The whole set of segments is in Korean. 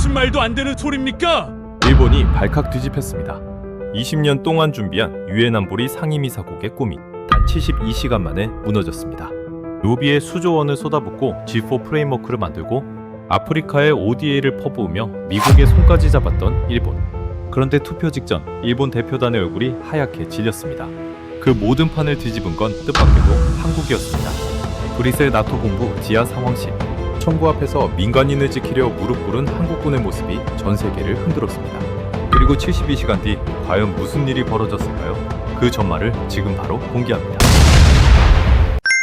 무슨 말도 안 되는 소리입니까? 일본이 발칵 뒤집혔습니다. 20년 동안 준비한 유엔 안보리 상임이사국의 꿈이 단 72시간 만에 무너졌습니다. 로비에 수조 원을 쏟아붓고 G4 프레임워크를 만들고 아프리카에 ODA를 퍼부으며 미국의 손까지 잡았던 일본. 그런데 투표 직전 일본 대표단의 얼굴이 하얗게 질렸습니다. 그 모든 판을 뒤집은 건 뜻밖에도 한국이었습니다. 브뤼셀 나토 본부 지하 상황실. 총구 앞에서 민간인을 지키려 무릎 꿇은 한국군의 모습이 전 세계를 흔들었습니다. 그리고 72시간 뒤 과연 무슨 일이 벌어졌을까요? 그 전말을 지금 바로 공개합니다.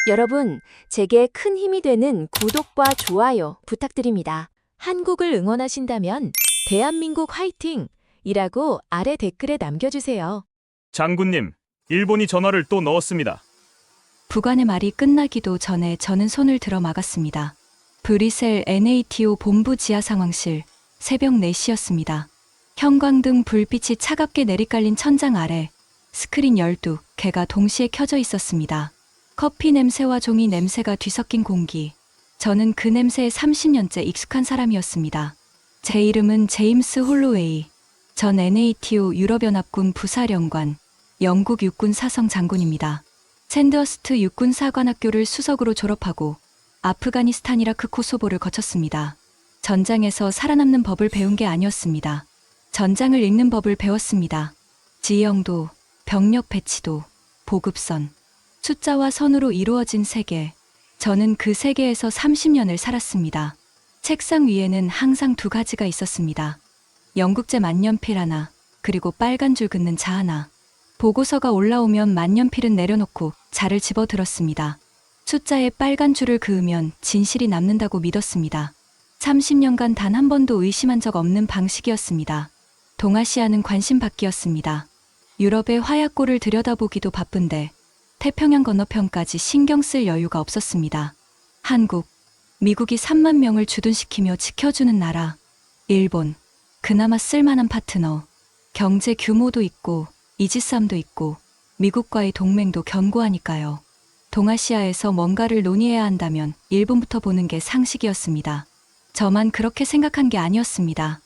여러분, 제게 큰 힘이 되는 구독과 좋아요 부탁드립니다. 한국을 응원하신다면 대한민국 화이팅! 이라고 아래 댓글에 남겨주세요. 장군님, 일본이 전화를 또 넣었습니다. 북한의 말이 끝나기도 전에 저는 손을 들어 막았습니다. 브뤼셀 NATO 본부 지하 상황실, 새벽 4시였습니다. 형광등 불빛이 차갑게 내리깔린 천장 아래 스크린 12개가 동시에 켜져 있었습니다. 커피 냄새와 종이 냄새가 뒤섞인 공기. 저는 그 냄새에 30년째 익숙한 사람이었습니다. 제 이름은 제임스 홀로웨이. 전 NATO 유럽연합군 부사령관, 영국 육군 사성 장군입니다. 샌드허스트 육군사관학교를 수석으로 졸업하고 아프가니스탄, 이라크, 코소보를 거쳤습니다. 전장에서 살아남는 법을 배운 게 아니었습니다. 전장을 읽는 법을 배웠습니다. 지형도, 병력 배치도, 보급선, 숫자와 선으로 이루어진 세계. 저는 그 세계에서 30년을 살았습니다. 책상 위에는 항상 2가지가 있었습니다. 영국제 만년필 하나, 그리고 빨간 줄 긋는 자 하나. 보고서가 올라오면 만년필은 내려놓고 자를 집어들었습니다. 숫자에 빨간 줄을 그으면 진실이 남는다고 믿었습니다. 30년간 단 한 번도 의심한 적 없는 방식이었습니다. 동아시아는 관심 밖이었습니다. 유럽의 화약고를 들여다보기도 바쁜데 태평양 건너편까지 신경 쓸 여유가 없었습니다. 한국, 미국이 3만 명을 주둔시키며 지켜주는 나라. 일본, 그나마 쓸만한 파트너. 경제 규모도 있고 이지스함도 있고 미국과의 동맹도 견고하니까요. 동아시아에서 뭔가를 논의해야 한다면 일본부터 보는 게 상식이었습니다. 저만 그렇게 생각한 게 아니었습니다.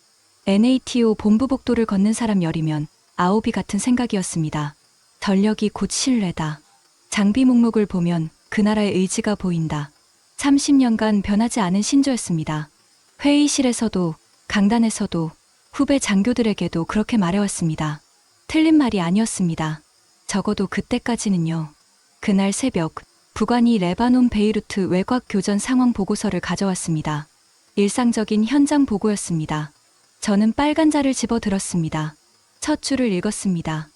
NATO 본부 복도를 걷는 사람 열이면 아오비 같은 생각이었습니다. 전력이 곧 신뢰다. 장비 목록을 보면 그 나라의 의지가 보인다. 30년간 변하지 않은 신조였습니다. 회의실에서도, 강단에서도, 후배 장교들에게도 그렇게 말해왔습니다. 틀린 말이 아니었습니다. 적어도 그때까지는요. 그날 새벽, 북한이 레바논 베이루트 외곽 교전 상황 보고서를 가져왔습니다. 일상적인 현장 보고였습니다. 저는 빨간 자를 집어들었습니다. 첫 줄을 읽었습니다.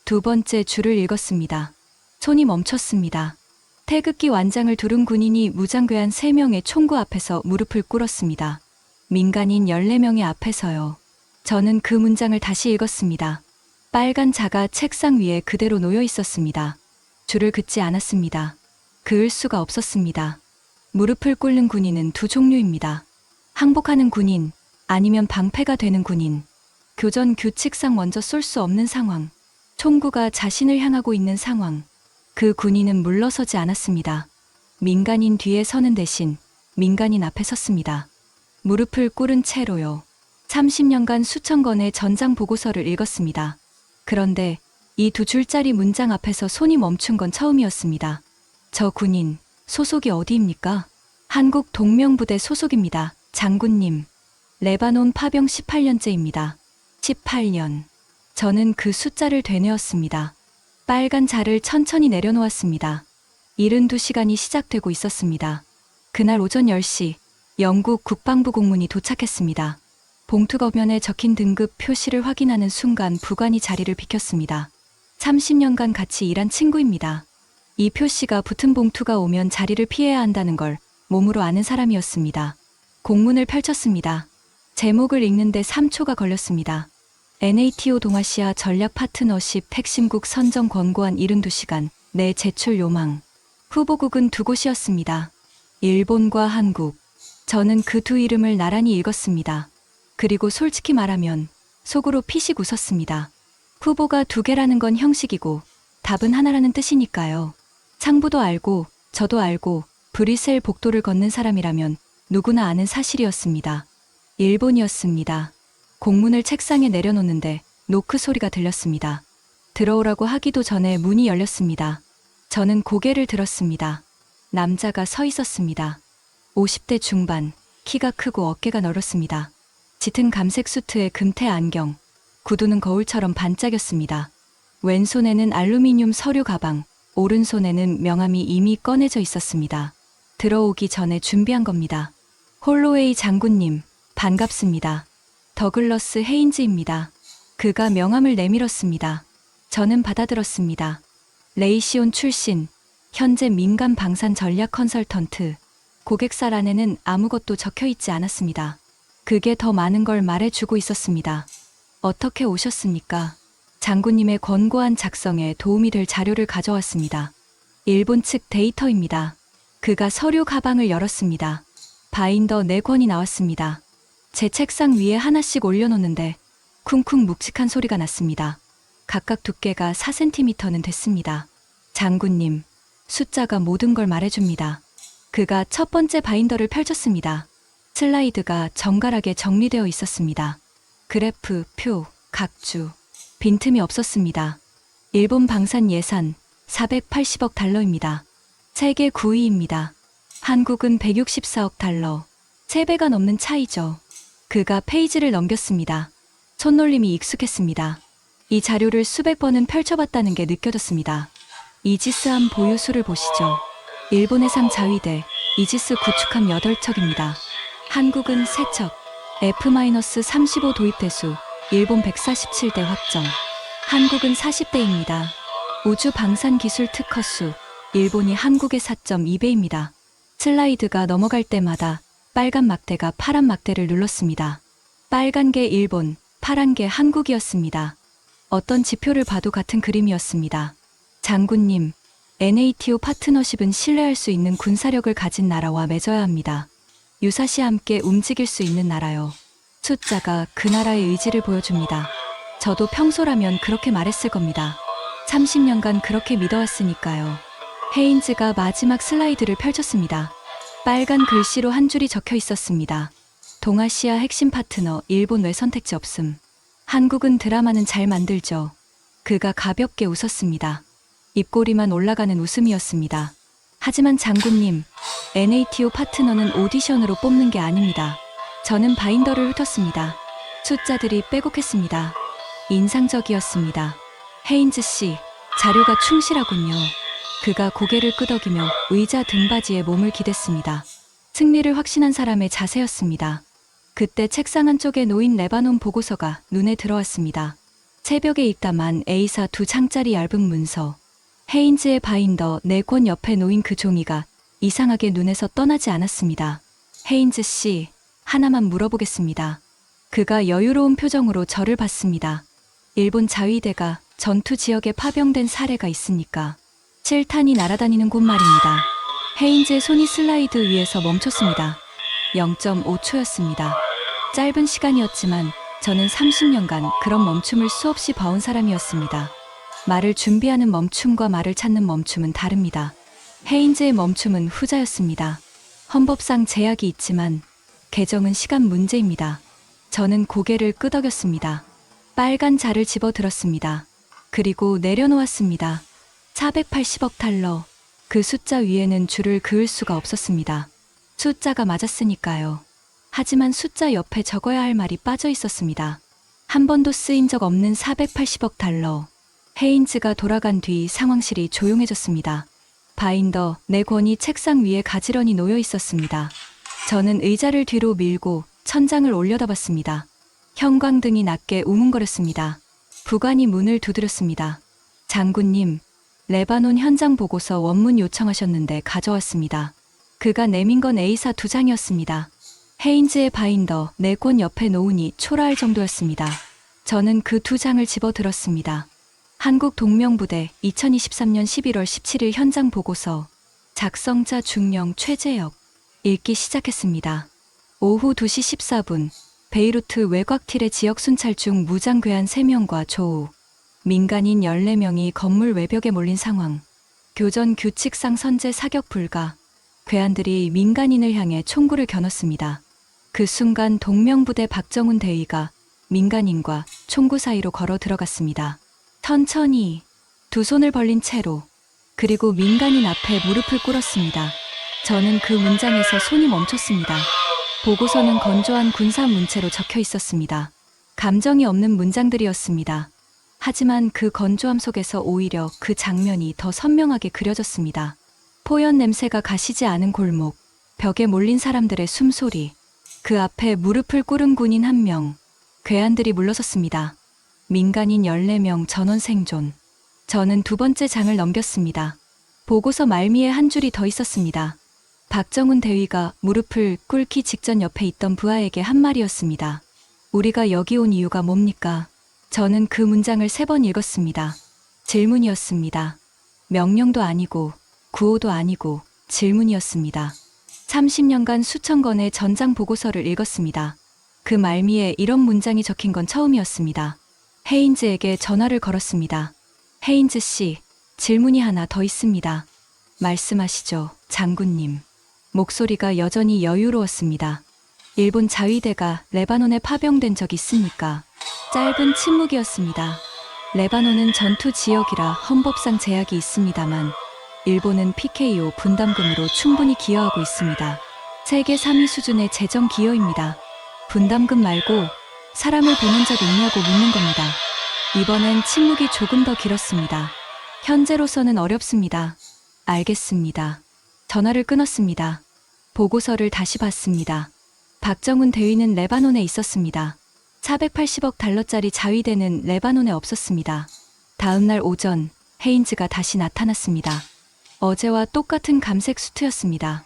2번째 줄을 읽었습니다. 손이 멈췄습니다. 태극기 완장을 두른 군인이 무장괴한 3명의 총구 앞에서 무릎을 꿇었습니다. 민간인 14명의 앞에서요. 저는 그 문장을 다시 읽었습니다. 빨간 자가 책상 위에 그대로 놓여 있었습니다. 줄을 긋지 않았습니다. 그을 수가 없었습니다. 무릎을 꿇는 군인은 2 종류입니다. 항복하는 군인, 아니면 방패가 되는 군인. 교전 규칙상 먼저 쏠 수 없는 상황. 총구가 자신을 향하고 있는 상황. 그 군인은 물러서지 않았습니다. 민간인 뒤에 서는 대신 민간인 앞에 섰습니다. 무릎을 꿇은 채로요. 30년간 수천 건의 전장 보고서를 읽었습니다. 그런데 이 2줄짜리 문장 앞에서 손이 멈춘 건 처음이었습니다. 저 군인, 소속이 어디입니까? 한국 동명부대 소속입니다. 장군님. 레바논 파병 18년째입니다. 18년. 저는 그 숫자를 되뇌었습니다. 빨간 자를 천천히 내려놓았습니다. 72시간이 시작되고 있었습니다. 그날 오전 10시, 영국 국방부 공문이 도착했습니다. 봉투 겉면에 적힌 등급 표시를 확인하는 순간 북한이 자리를 비켰습니다. 30년간 같이 일한 친구입니다. 이 표시가 붙은 봉투가 오면 자리를 피해야 한다는 걸 몸으로 아는 사람이었습니다. 공문을 펼쳤습니다. 제목을 읽는데 3초가 걸렸습니다. NATO 동아시아 전략 파트너십 핵심국 선정 권고안 72시간 내 제출 요망. 후보국은 2곳이었습니다. 일본과 한국. 저는 그 2 이름을 나란히 읽었습니다. 그리고 솔직히 말하면 속으로 피식 웃었습니다. 후보가 2개라는 건 형식이고 답은 하나라는 뜻이니까요. 상부도 알고 저도 알고 브뤼셀 복도를 걷는 사람이라면 누구나 아는 사실이었습니다. 일본이었습니다. 공문을 책상에 내려놓는데 노크 소리가 들렸습니다. 들어오라고 하기도 전에 문이 열렸습니다. 저는 고개를 들었습니다. 남자가 서 있었습니다. 50대 중반, 키가 크고 어깨가 넓었습니다. 짙은 감색 수트에 금태 안경, 구두는 거울처럼 반짝였습니다. 왼손에는 알루미늄 서류 가방, 오른손에는 명함이 이미 꺼내져 있었습니다. 들어오기 전에 준비한 겁니다. 홀로웨이 장군님, 반갑습니다. 더글러스 헤인즈입니다. 그가 명함을 내밀었습니다. 저는 받아들었습니다. 레이시온 출신, 현재 민간 방산 전략 컨설턴트. 고객사 안에는 아무것도 적혀 있지 않았습니다. 그게 더 많은 걸 말해주고 있었습니다. 어떻게 오셨습니까? 장군님의 권고안 작성에 도움이 될 자료를 가져왔습니다. 일본 측 데이터입니다. 그가 서류 가방을 열었습니다. 바인더 4권이 나왔습니다. 제 책상 위에 하나씩 올려놓는데 쿵쿵 묵직한 소리가 났습니다. 각각 두께가 4cm는 됐습니다. 장군님, 숫자가 모든 걸 말해줍니다. 그가 첫 번째 바인더를 펼쳤습니다. 슬라이드가 정갈하게 정리되어 있었습니다. 그래프, 표, 각주, 빈틈이 없었습니다. 일본 방산 예산 480억 달러입니다. 세계 9위입니다. 한국은 164억 달러. 3배가 넘는 차이죠. 그가 페이지를 넘겼습니다. 손놀림이 익숙했습니다. 이 자료를 수백 번은 펼쳐봤다는 게 느껴졌습니다. 이지스함 보유수를 보시죠. 일본 해상 자위대, 이지스 구축함 8척입니다. 한국은 3척, F-35 도입 대수, 일본 147대 확정. 한국은 40대입니다. 우주 방산 기술 특허수, 일본이 한국의 4.2배입니다. 슬라이드가 넘어갈 때마다 빨간 막대가 파란 막대를 눌렀습니다. 빨간 게 일본, 파란 게 한국이었습니다. 어떤 지표를 봐도 같은 그림이었습니다. 장군님, NATO 파트너십은 신뢰할 수 있는 군사력을 가진 나라와 맺어야 합니다. 유사시 함께 움직일 수 있는 나라요. 숫자가 그 나라의 의지를 보여줍니다. 저도 평소라면 그렇게 말했을 겁니다. 30년간 그렇게 믿어왔으니까요. 헤인즈가 마지막 슬라이드를 펼쳤습니다. 빨간 글씨로 한 줄이 적혀 있었습니다. 동아시아 핵심 파트너 일본 외 선택지 없음. 한국은 드라마는 잘 만들죠. 그가 가볍게 웃었습니다. 입꼬리만 올라가는 웃음이었습니다. 하지만 장군님, NATO 파트너는 오디션으로 뽑는 게 아닙니다. 저는 바인더를 훑었습니다. 숫자들이 빼곡했습니다. 인상적이었습니다. 헤인즈 씨, 자료가 충실하군요. 그가 고개를 끄덕이며 의자 등받이에 몸을 기댔습니다. 승리를 확신한 사람의 자세였습니다. 그때 책상 한쪽에 놓인 레바논 보고서가 눈에 들어왔습니다. 새벽에 읽다만 A사 2장짜리 얇은 문서. 헤인즈의 바인더 4권 옆에 놓인 그 종이가 이상하게 눈에서 떠나지 않았습니다. 헤인즈 씨, 하나만 물어보겠습니다. 그가 여유로운 표정으로 저를 봤습니다. 일본 자위대가 전투 지역에 파병된 사례가 있습니까? 7탄이 날아다니는 곳 말입니다. 헤인즈의 손이 슬라이드 위에서 멈췄습니다. 0.5초였습니다. 짧은 시간이었지만 저는 30년간 그런 멈춤을 수없이 봐온 사람이었습니다. 말을 준비하는 멈춤과 말을 찾는 멈춤은 다릅니다. 헤인즈의 멈춤은 후자였습니다. 헌법상 제약이 있지만 개정은 시간 문제입니다. 저는 고개를 끄덕였습니다. 빨간 자를 집어들었습니다. 그리고 내려놓았습니다. 480억 달러. 그 숫자 위에는 줄을 그을 수가 없었습니다. 숫자가 맞았으니까요. 하지만 숫자 옆에 적어야 할 말이 빠져 있었습니다. 한 번도 쓰인 적 없는 480억 달러. 헤인즈가 돌아간 뒤 상황실이 조용해졌습니다. 바인더 4권이 책상 위에 가지런히 놓여 있었습니다. 저는 의자를 뒤로 밀고 천장을 올려다봤습니다. 형광등이 낮게 우문거렸습니다. 부관이 문을 두드렸습니다. 장군님, 레바논 현장 보고서 원문 요청하셨는데 가져왔습니다. 그가 내민 건 A사 2장이었습니다. 헤인즈의 바인더 4권 옆에 놓으니 초라할 정도였습니다. 저는 그 2장을 집어들었습니다. 한국 동명부대 2023년 11월 17일 현장 보고서. 작성자 중령 최재혁. 읽기 시작했습니다. 오후 2시 14분. 베이루트 외곽 틸의 지역 순찰 중 무장 괴한 3명과 조우. 민간인 14명이 건물 외벽에 몰린 상황. 교전 규칙상 선제 사격 불가. 괴한들이 민간인을 향해 총구를 겨눴습니다. 그 순간 동명부대 박정훈 대위가 민간인과 총구 사이로 걸어 들어갔습니다. 천천히 두 손을 벌린 채로, 그리고 민간인 앞에 무릎을 꿇었습니다. 저는 그 문장에서 손이 멈췄습니다. 보고서는 건조한 군사 문체로 적혀 있었습니다. 감정이 없는 문장들이었습니다. 하지만 그 건조함 속에서 오히려 그 장면이 더 선명하게 그려졌습니다. 포연 냄새가 가시지 않은 골목, 벽에 몰린 사람들의 숨소리, 그 앞에 무릎을 꿇은 군인 1명, 괴한들이 물러섰습니다. 민간인 14명 전원 생존. 저는 두 번째 장을 넘겼습니다. 보고서 말미에 한 줄이 더 있었습니다. 박정훈 대위가 무릎을 꿇기 직전 옆에 있던 부하에게 한 말이었습니다. 우리가 여기 온 이유가 뭡니까? 저는 그 문장을 3번 읽었습니다. 질문이었습니다. 명령도 아니고 구호도 아니고 질문이었습니다. 30년간 수천 건의 전장 보고서를 읽었습니다. 그 말미에 이런 문장이 적힌 건 처음이었습니다. 헤인즈에게 전화를 걸었습니다. 헤인즈 씨, 질문이 하나 더 있습니다. 말씀하시죠, 장군님. 목소리가 여전히 여유로웠습니다. 일본 자위대가 레바논에 파병된 적 있습니까? 짧은 침묵이었습니다. 레바논은 전투 지역이라 헌법상 제약이 있습니다만 일본은 PKO 분담금으로 충분히 기여하고 있습니다. 세계 3위 수준의 재정 기여입니다. 분담금 말고 사람을 보낸 적 있냐고 묻는 겁니다. 이번엔 침묵이 조금 더 길었습니다. 현재로서는 어렵습니다. 알겠습니다. 전화를 끊었습니다. 보고서를 다시 봤습니다. 박정훈 대위는 레바논에 있었습니다. 480억 달러짜리 자위대는 레바논에 없었습니다. 다음 날 오전, 헤인즈가 다시 나타났습니다. 어제와 똑같은 감색 수트였습니다.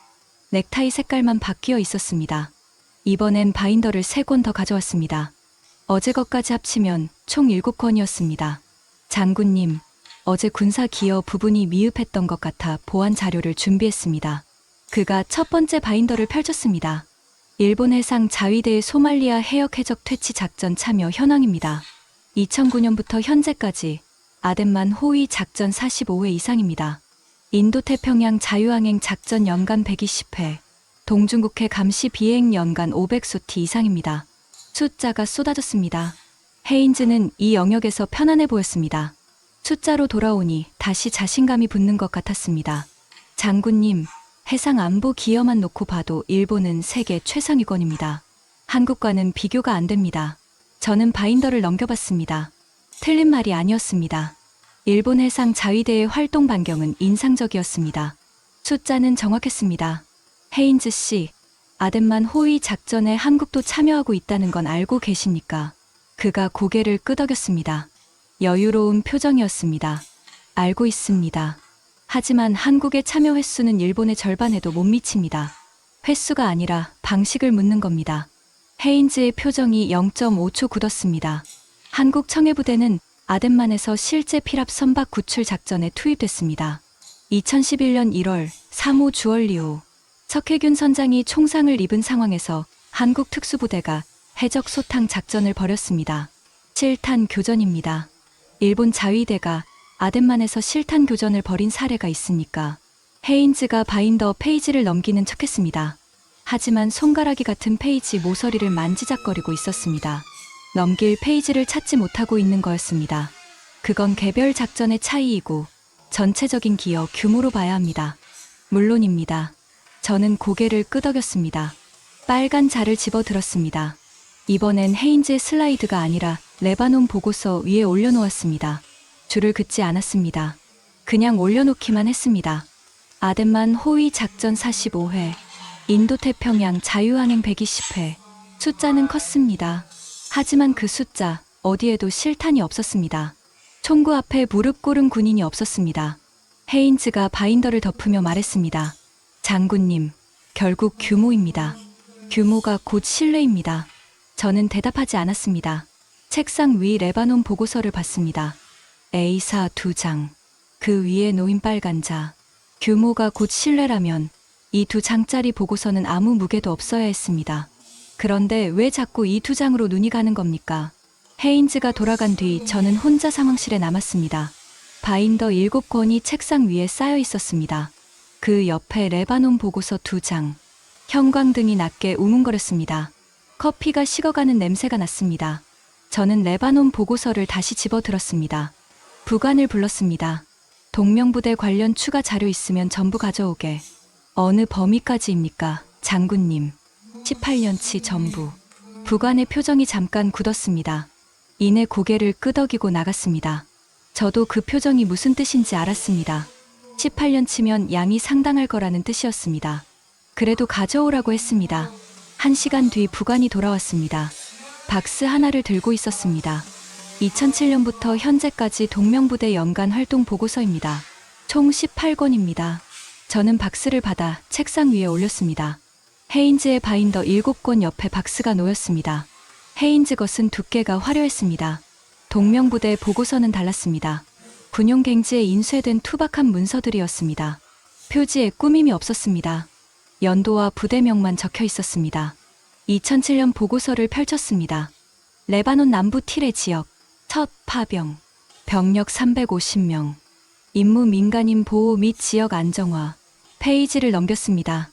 넥타이 색깔만 바뀌어 있었습니다. 이번엔 바인더를 3권 더 가져왔습니다. 어제 것까지 합치면 총 7권이었습니다. 장군님, 어제 군사 기여 부분이 미흡했던 것 같아 보완 자료를 준비했습니다. 그가 첫 번째 바인더를 펼쳤습니다. 일본 해상 자위대의 소말리아 해역 해적 퇴치 작전 참여 현황입니다. 2009년부터 현재까지 아덴만 호위 작전 45회 이상입니다. 인도태평양 자유항행 작전 연간 120회, 동중국해 감시 비행 연간 500소티 이상입니다. 숫자가 쏟아졌습니다. 헤인즈는 이 영역에서 편안해 보였습니다. 숫자로 돌아오니 다시 자신감이 붙는 것 같았습니다. 장군님, 해상 안보 기여만 놓고 봐도 일본은 세계 최상위권입니다. 한국과는 비교가 안 됩니다. 저는 바인더를 넘겨봤습니다. 틀린 말이 아니었습니다. 일본 해상 자위대의 활동 반경은 인상적이었습니다. 숫자는 정확했습니다. 헤인즈 씨, 아덴만 호위 작전에 한국도 참여하고 있다는 건 알고 계십니까? 그가 고개를 끄덕였습니다. 여유로운 표정이었습니다. 알고 있습니다. 하지만 한국의 참여 횟수는 일본의 절반에도 못 미칩니다. 횟수가 아니라 방식을 묻는 겁니다. 헤인즈의 표정이 0.5초 굳었습니다. 한국 청해부대는 아덴만에서 실제 피랍 선박 구출 작전에 투입됐습니다. 2011년 1월 3호 주얼리호 석해균 선장이 총상을 입은 상황에서 한국 특수부대가 해적 소탕 작전을 벌였습니다. 실탄 교전입니다. 일본 자위대가 아덴만에서 실탄 교전을 벌인 사례가 있으니까 헤인즈가 바인더 페이지를 넘기는 척했습니다. 하지만 손가락이 같은 페이지 모서리를 만지작거리고 있었습니다. 넘길 페이지를 찾지 못하고 있는 거였습니다. 그건 개별 작전의 차이이고 전체적인 기여 규모로 봐야 합니다. 물론입니다. 저는 고개를 끄덕였습니다. 빨간 자를 집어들었습니다. 이번엔 헤인즈의 슬라이드가 아니라 레바논 보고서 위에 올려놓았습니다. 줄을 긋지 않았습니다. 그냥 올려놓기만 했습니다. 아덴만 호위 작전 45회, 인도태평양 자유항행 120회. 숫자는 컸습니다. 하지만 그 숫자 어디에도 실탄이 없었습니다. 총구 앞에 무릎 꿇은 군인이 없었습니다. 헤인즈가 바인더를 덮으며 말했습니다. 장군님, 결국 규모입니다. 규모가 곧 신뢰입니다. 저는 대답하지 않았습니다. 책상 위 레바논 보고서를 봤습니다. A사 2장. 그 위에 놓인 빨간 자. 규모가 곧 신뢰라면 이 2장짜리 보고서는 아무 무게도 없어야 했습니다. 그런데 왜 자꾸 이 2장으로 눈이 가는 겁니까? 헤인즈가 돌아간 뒤 저는 혼자 상황실에 남았습니다. 바인더 7권이 책상 위에 쌓여 있었습니다. 그 옆에 레바논 보고서 2장. 형광등이 낮게 우문거렸습니다. 커피가 식어가는 냄새가 났습니다. 저는 레바논 보고서를 다시 집어들었습니다. 부관을 불렀습니다. 동명부대 관련 추가 자료 있으면 전부 가져오게. 어느 범위까지입니까, 장군님? 18년치 전부. 부관의 표정이 잠깐 굳었습니다. 이내 고개를 끄덕이고 나갔습니다. 저도 그 표정이 무슨 뜻인지 알았습니다. 18년치면 양이 상당할 거라는 뜻이었습니다. 그래도 가져오라고 했습니다. 1시간 뒤 부관이 돌아왔습니다. 박스 하나를 들고 있었습니다. 2007년부터 현재까지 동명부대 연간 활동 보고서입니다. 총 18권입니다. 저는 박스를 받아 책상 위에 올렸습니다. 헤인즈의 바인더 7권 옆에 박스가 놓였습니다. 헤인즈 것은 두께가 화려했습니다. 동명부대 보고서는 달랐습니다. 군용갱지에 인쇄된 투박한 문서들이었습니다. 표지에 꾸밈이 없었습니다. 연도와 부대명만 적혀 있었습니다. 2007년 보고서를 펼쳤습니다. 레바논 남부 티레 지역, 첫 파병, 병력 350명, 임무 민간인 보호 및 지역 안정화. 페이지를 넘겼습니다.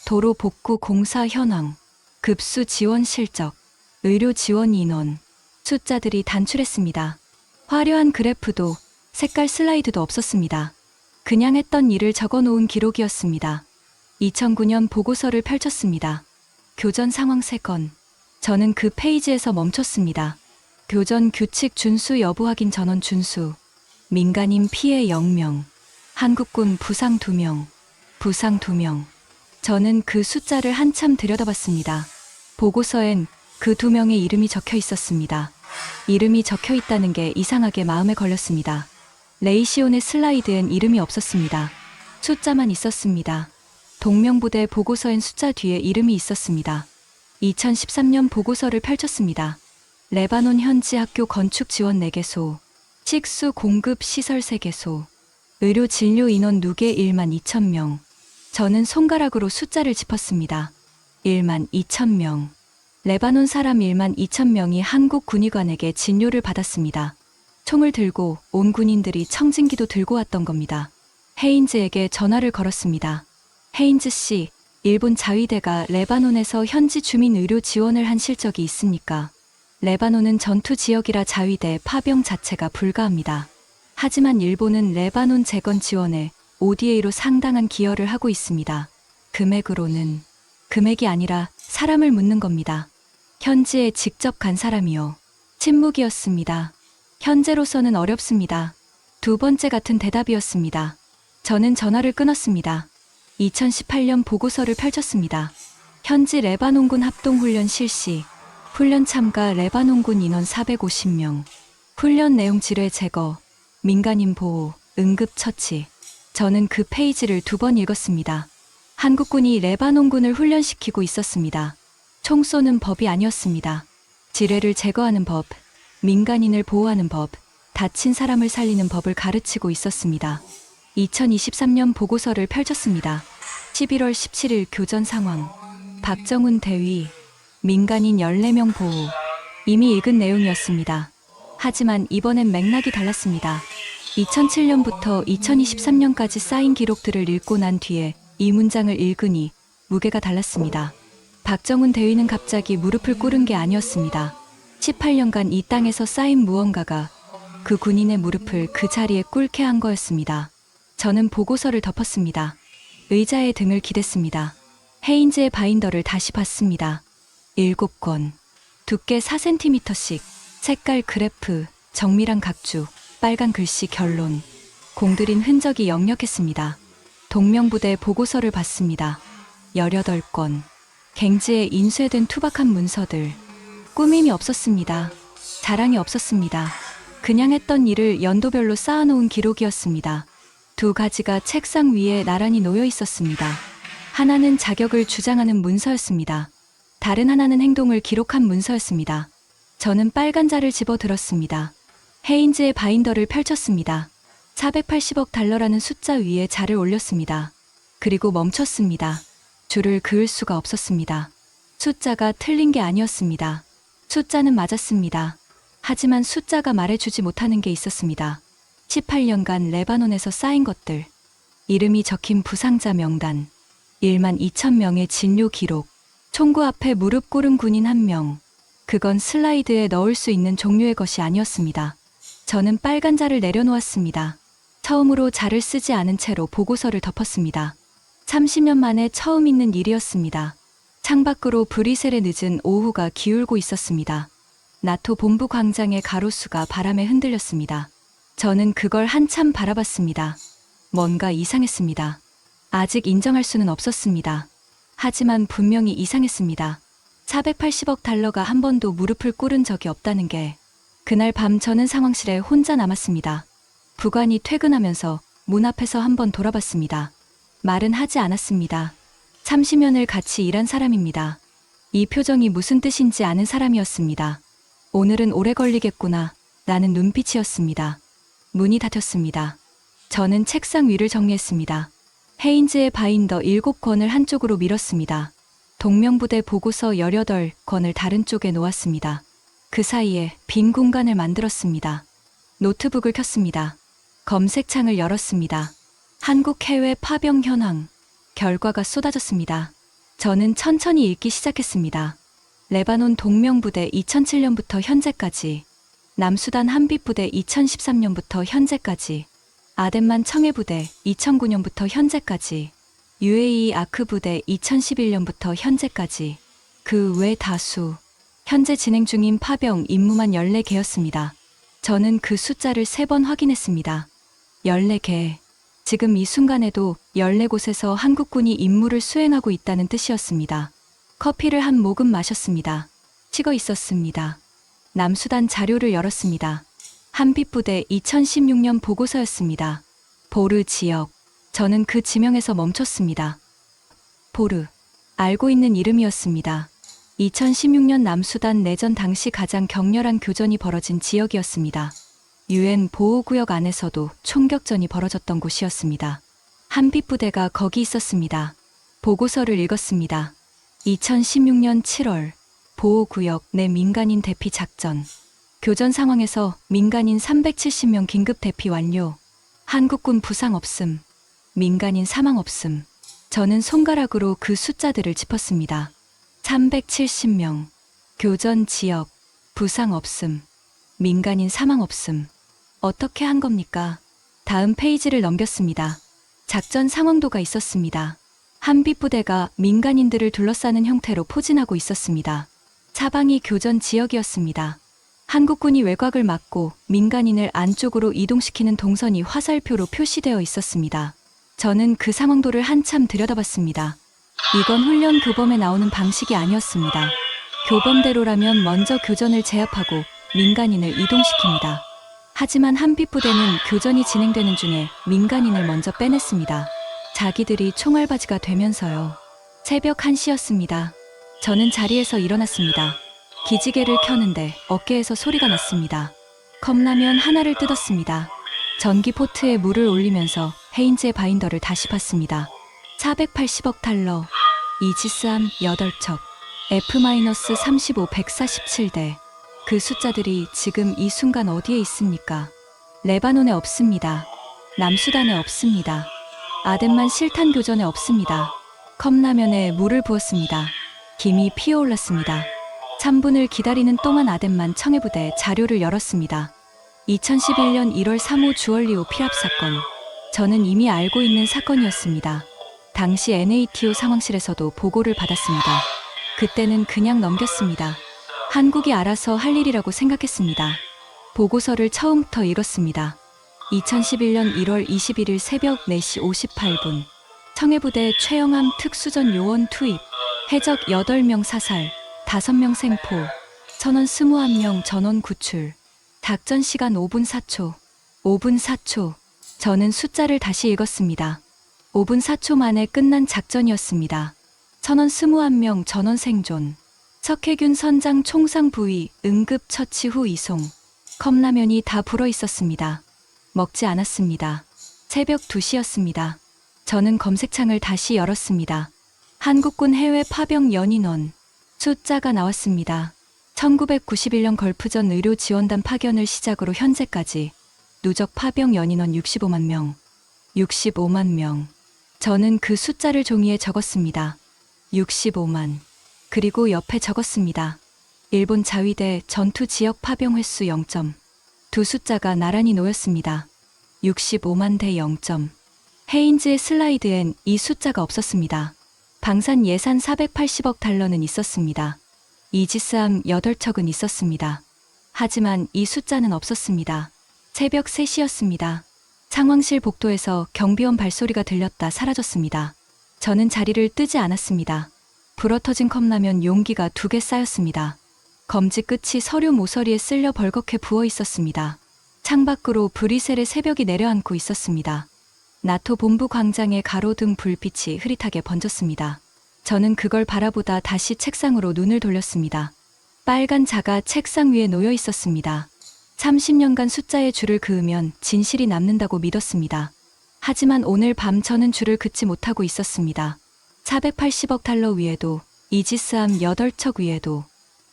도로 복구 공사 현황, 급수 지원 실적, 의료 지원 인원, 숫자들이 단출했습니다. 화려한 그래프도 색깔 슬라이드도 없었습니다. 그냥 했던 일을 적어놓은 기록이었습니다. 2009년 보고서를 펼쳤습니다. 교전 상황 3건. 저는 그 페이지에서 멈췄습니다. 교전 규칙 준수 여부 확인 전원 준수. 민간인 피해 0명. 한국군 부상 2명. 부상 2명. 저는 그 숫자를 한참 들여다봤습니다. 보고서엔 그 2명의 이름이 적혀 있었습니다. 이름이 적혀 있다는 게 이상하게 마음에 걸렸습니다. 레이시온의 슬라이드엔 이름이 없었습니다. 숫자만 있었습니다. 동명부대 보고서엔 숫자 뒤에 이름이 있었습니다. 2013년 보고서를 펼쳤습니다. 레바논 현지 학교 건축 지원 4개소, 식수 공급 시설 3개소, 의료 진료 인원 누계 1만 2천 명. 저는 손가락으로 숫자를 짚었습니다. 1만 2천 명. 레바논 사람 1만 2천 명이 한국 군의관에게 진료를 받았습니다. 총을 들고 온 군인들이 청진기도 들고 왔던 겁니다. 헤인즈에게 전화를 걸었습니다. 헤인즈 씨, 일본 자위대가 레바논에서 현지 주민 의료 지원을 한 실적이 있습니까? 레바논은 전투 지역이라 자위대 파병 자체가 불가합니다. 하지만 일본은 레바논 재건 지원에 ODA로 상당한 기여를 하고 있습니다. 금액으로는 금액이 아니라 사람을 묻는 겁니다. 현지에 직접 간 사람이요. 침묵이었습니다. 현재로서는 어렵습니다. 2번째 같은 대답이었습니다. 저는 전화를 끊었습니다. 2018년 보고서를 펼쳤습니다. 현지 레바논군 합동훈련 실시. 훈련 참가 레바논군 인원 450명. 훈련 내용 지뢰 제거, 민간인 보호, 응급처치. 저는 그 페이지를 2번 읽었습니다. 한국군이 레바논군을 훈련시키고 있었습니다. 총 쏘는 법이 아니었습니다. 지뢰를 제거하는 법, 민간인을 보호하는 법, 다친 사람을 살리는 법을 가르치고 있었습니다. 2023년 보고서를 펼쳤습니다. 11월 17일 교전 상황. 박정훈 대위. 민간인 14명 보호. 이미 읽은 내용이었습니다. 하지만 이번엔 맥락이 달랐습니다. 2007년부터 2023년까지 쌓인 기록들을 읽고 난 뒤에 이 문장을 읽으니 무게가 달랐습니다. 박정훈 대위는 갑자기 무릎을 꿇은 게 아니었습니다. 18년간 이 땅에서 쌓인 무언가가 그 군인의 무릎을 그 자리에 꿇게 한 거였습니다. 저는 보고서를 덮었습니다. 의자에 등을 기댔습니다. 헤인즈의 바인더를 다시 봤습니다. 7권. 두께 4cm씩. 색깔 그래프, 정밀한 각주, 빨간 글씨 결론. 공들인 흔적이 역력했습니다. 동명부대 보고서를 봤습니다. 18권. 갱지에 인쇄된 투박한 문서들. 꾸밈이 없었습니다. 자랑이 없었습니다. 그냥 했던 일을 연도별로 쌓아놓은 기록이었습니다. 2가지가 책상 위에 나란히 놓여 있었습니다. 하나는 자격을 주장하는 문서였습니다. 다른 하나는 행동을 기록한 문서였습니다. 저는 빨간 자를 집어들었습니다. 헤인즈의 바인더를 펼쳤습니다. 480억 달러라는 숫자 위에 자를 올렸습니다. 그리고 멈췄습니다. 줄을 그을 수가 없었습니다. 숫자가 틀린 게 아니었습니다. 숫자는 맞았습니다. 하지만 숫자가 말해주지 못하는 게 있었습니다. 18년간 레바논에서 쌓인 것들. 이름이 적힌 부상자 명단. 1만 2천 명의 진료 기록. 총구 앞에 무릎 꿇은 군인 1명. 그건 슬라이드에 넣을 수 있는 종류의 것이 아니었습니다. 저는 빨간 자를 내려놓았습니다. 처음으로 자를 쓰지 않은 채로 보고서를 덮었습니다. 30년 만에 처음 있는 일이었습니다. 창밖으로 브뤼셀의 늦은 오후가 기울고 있었습니다. 나토 본부 광장의 가로수가 바람에 흔들렸습니다. 저는 그걸 한참 바라봤습니다. 뭔가 이상했습니다. 아직 인정할 수는 없었습니다. 하지만 분명히 이상했습니다. 480억 달러가 한 번도 무릎을 꿇은 적이 없다는 게. 그날 밤 저는 상황실에 혼자 남았습니다. 부관이 퇴근하면서 문 앞에서 한번 돌아봤습니다. 말은 하지 않았습니다. 30년을 같이 일한 사람입니다. 이 표정이 무슨 뜻인지 아는 사람이었습니다. 오늘은 오래 걸리겠구나 라는 눈빛이었습니다. 문이 닫혔습니다. 저는 책상 위를 정리했습니다. 헤인즈의 바인더 7권을 한쪽으로 밀었습니다. 동명부대 보고서 18권을 다른 쪽에 놓았습니다. 그 사이에 빈 공간을 만들었습니다. 노트북을 켰습니다. 검색창을 열었습니다. 한국 해외 파병 현황. 결과가 쏟아졌습니다. 저는 천천히 읽기 시작했습니다. 레바논 동명부대 2007년부터 현재까지, 남수단 한빛부대 2013년부터 현재까지, 아덴만 청해부대 2009년부터 현재까지, UAE 아크부대 2011년부터 현재까지, 그 외 다수, 현재 진행 중인 파병 임무만 14개였습니다. 저는 그 숫자를 3번 확인했습니다. 14개. 지금 이 순간에도 14곳에서 한국군이 임무를 수행하고 있다는 뜻이었습니다. 커피를 한 모금 마셨습니다. 식어 있었습니다. 남수단 자료를 열었습니다. 한빛부대 2016년 보고서였습니다. 보르 지역. 저는 그 지명에서 멈췄습니다. 보르. 알고 있는 이름이었습니다. 2016년 남수단 내전 당시 가장 격렬한 교전이 벌어진 지역이었습니다. UN 보호구역 안에서도 총격전이 벌어졌던 곳이었습니다. 한빛부대가 거기 있었습니다. 보고서를 읽었습니다. 2016년 7월 보호구역 내 민간인 대피 작전. 교전 상황에서 민간인 370명 긴급 대피 완료. 한국군 부상 없음. 민간인 사망 없음. 저는 손가락으로 그 숫자들을 짚었습니다. 370명. 교전 지역. 부상 없음. 민간인 사망 없음. 어떻게 한 겁니까? 다음 페이지를 넘겼습니다. 작전 상황도가 있었습니다. 한빛부대가 민간인들을 둘러싸는 형태로 포진하고 있었습니다. 사방이 교전 지역이었습니다. 한국군이 외곽을 막고 민간인을 안쪽으로 이동시키는 동선이 화살표로 표시되어 있었습니다. 저는 그 상황도를 한참 들여다봤습니다. 이건 훈련 교범에 나오는 방식이 아니었습니다. 교범대로라면 먼저 교전을 제압하고 민간인을 이동시킵니다. 하지만 한빛부대는 교전이 진행되는 중에 민간인을 먼저 빼냈습니다. 자기들이 총알바지가 되면서요. 새벽 1시였습니다. 저는 자리에서 일어났습니다. 기지개를 켜는데 어깨에서 소리가 났습니다. 컵라면 하나를 뜯었습니다. 전기 포트에 물을 올리면서 헤인즈의 바인더를 다시 봤습니다. 480억 달러, 이지스함 8척, F-35 147대. 그 숫자들이 지금 이 순간 어디에 있습니까? 레바논에 없습니다. 남수단에 없습니다. 아덴만 실탄 교전에 없습니다. 컵라면에 물을 부었습니다. 김이 피어올랐습니다. 3분을 기다리는 동안 아덴만 청해부대 자료를 열었습니다. 2011년 1월 3호 주얼리오 피랍 사건. 저는 이미 알고 있는 사건이었습니다. 당시 NATO 상황실에서도 보고를 받았습니다. 그때는 그냥 넘겼습니다. 한국이 알아서 할 일이라고 생각했습니다. 보고서를 처음부터 읽었습니다. 2011년 1월 21일 새벽 4시 58분. 청해부대 최영함 특수전 요원 투입. 해적 8명 사살, 5명 생포, 선원 21명 전원 구출. 작전 시간 5분 4초. 5분 4초. 저는 숫자를 다시 읽었습니다. 5분 4초 만에 끝난 작전이었습니다. 선원 21명 전원 생존. 석혜균 선장 총상 부위 응급 처치 후 이송. 컵라면이 다 불어 있었습니다. 먹지 않았습니다. 새벽 2시였습니다. 저는 검색창을 다시 열었습니다. 한국군 해외 파병 연인원. 숫자가 나왔습니다. 1991년 걸프전 의료 지원단 파견을 시작으로 현재까지 누적 파병 연인원 65만 명. 65만 명. 저는 그 숫자를 종이에 적었습니다. 65만. 그리고 옆에 적었습니다. 일본 자위대 전투 지역 파병 횟수 0점. 두 숫자가 나란히 놓였습니다. 65만 대 0점. 헤인즈의 슬라이드엔 이 숫자가 없었습니다. 방산 예산 480억 달러는 있었습니다. 이지스함 8척은 있었습니다. 하지만 이 숫자는 없었습니다. 새벽 3시였습니다. 상황실 복도에서 경비원 발소리가 들렸다 사라졌습니다. 저는 자리를 뜨지 않았습니다. 불어터진 컵라면 용기가 2개 쌓였습니다. 검지 끝이 서류 모서리에 쓸려 벌겋게 부어 있었습니다. 창밖으로 브뤼셀의 새벽이 내려앉고 있었습니다. 나토 본부 광장의 가로등 불빛이 흐릿하게 번졌습니다. 저는 그걸 바라보다 다시 책상으로 눈을 돌렸습니다. 빨간 자가 책상 위에 놓여 있었습니다. 30년간 숫자의 줄을 그으면 진실이 남는다고 믿었습니다. 하지만 오늘 밤 저는 줄을 긋지 못하고 있었습니다. 480억 달러 위에도, 이지스함 8척 위에도